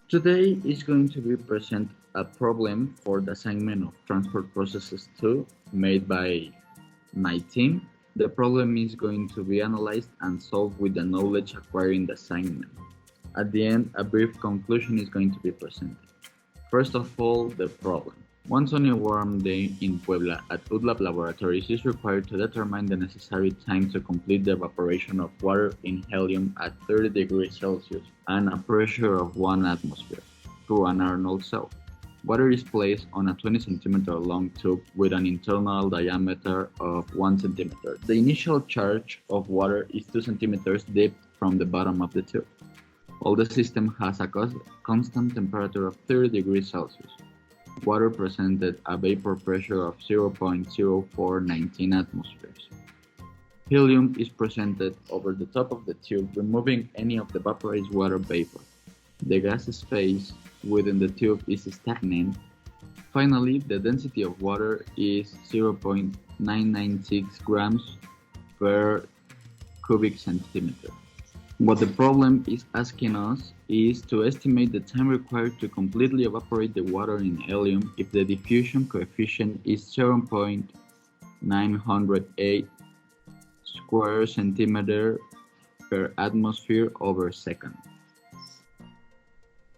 Today is going to be present a problem for the assignment of transport processes 2 made by my team. The problem is going to be analyzed and solved with the knowledge acquired in the assignment. At the end, a brief conclusion is going to be presented. First of all, the problem. One sunny warm day in Puebla at UDLAB Laboratories is required to determine the necessary time to complete the evaporation of water in helium at 30 degrees Celsius and a pressure of 1 atmosphere through an Arnold cell. Water is placed on a 20 centimeter long tube with an internal diameter of 1 centimeter. The initial charge of water is 2 centimeters deep from the bottom of the tube. All the system has a constant temperature of 30 degrees Celsius. Water presented a vapor pressure of 0.0419 atmospheres. Helium is presented over the top of the tube, removing any of the vaporized water vapor. The gas space within the tube is stagnant. Finally, the density of water is 0.996 grams per cubic centimeter. What the problem is asking us is to estimate the time required to completely evaporate the water in helium if the diffusion coefficient is 0.908 square centimeter per atmosphere over second.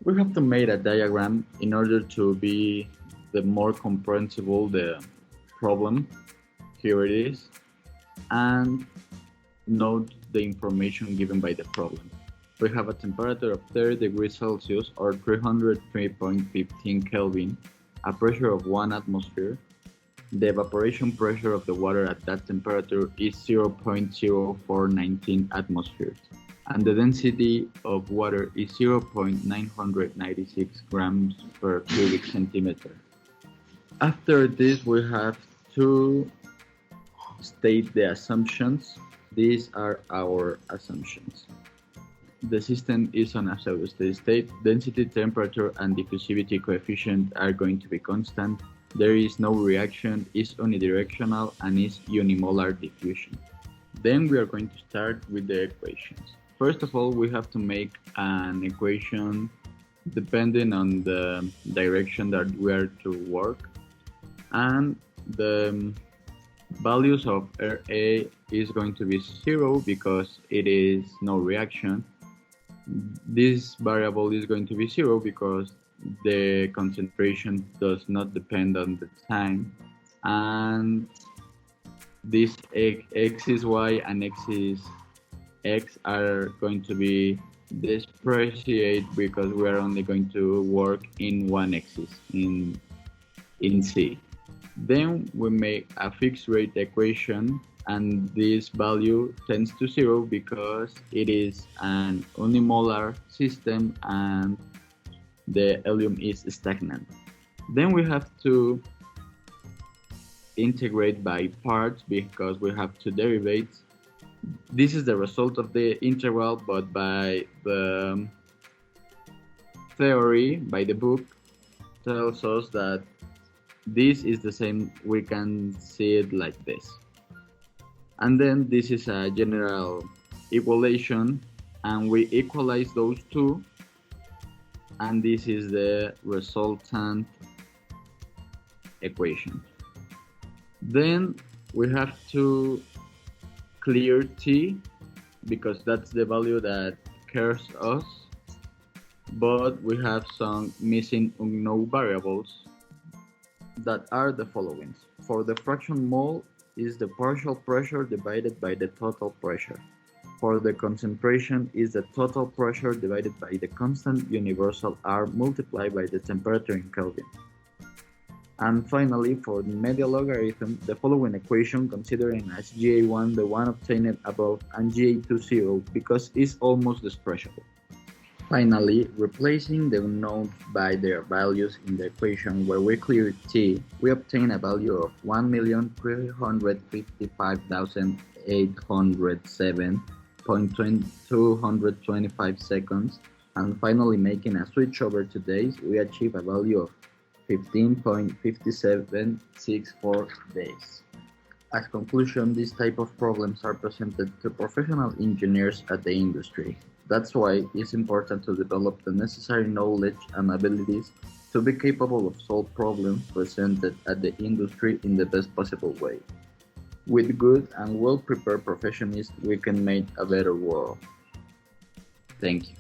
We have to make a diagram in order to be the more comprehensible the problem. Here it is, and note the information given by the problem. We have a temperature of 30 degrees Celsius or 303.15 Kelvin, a pressure of 1 atmosphere. The evaporation pressure of the water at that temperature is 0.0419 atmospheres, and the density of water is 0.996 grams per cubic centimeter. After this, we have to state the assumptions. These are our assumptions. The system is on a pseudo-steady state. Density, temperature, and diffusivity coefficient are going to be constant. There is no reaction, is unidirectional, and is unimolar diffusion. Then we are going to start with the equations. First of all, we have to make an equation depending on the direction that we are to work, and the values of RA is going to be 0 because it is no reaction. This variable is going to be 0 because the concentration does not depend on the time, and this x is y and x is x are going to be depreciate because we are only going to work in one axis in C. Then we make a fixed rate equation, and this value tends to 0 because it is an unimolar system and the helium is stagnant. Then we have to integrate by parts because we have two derivatives. This is the result of the integral, but by the theory, by the book, tells us that this is the same. We can see it like this. And then this is a general equation, and we equalize those two, and this is the resultant equation. Then we have to clear T because that's the value that cares us, but we have some missing unknown variables that are the following. For the fraction mole is the partial pressure divided by the total pressure. For the concentration is the total pressure divided by the constant universal R multiplied by the temperature in Kelvin. And finally, for the medial logarithm, the following equation considering as GA1 the one obtained above and GA2 0 because it's almost expressible. Finally, replacing the unknowns by their values in the equation where we clear T, we obtain a value of 1,355,807.225 seconds, and finally making a switch over to days, we achieve a value of 15.5764 days. As conclusion, these type of problems are presented to professional engineers at the industry. That's why it's important to develop the necessary knowledge and abilities to be capable of solve problems presented at the industry in the best possible way. With good and well-prepared professionists, we can make a better world. Thank you.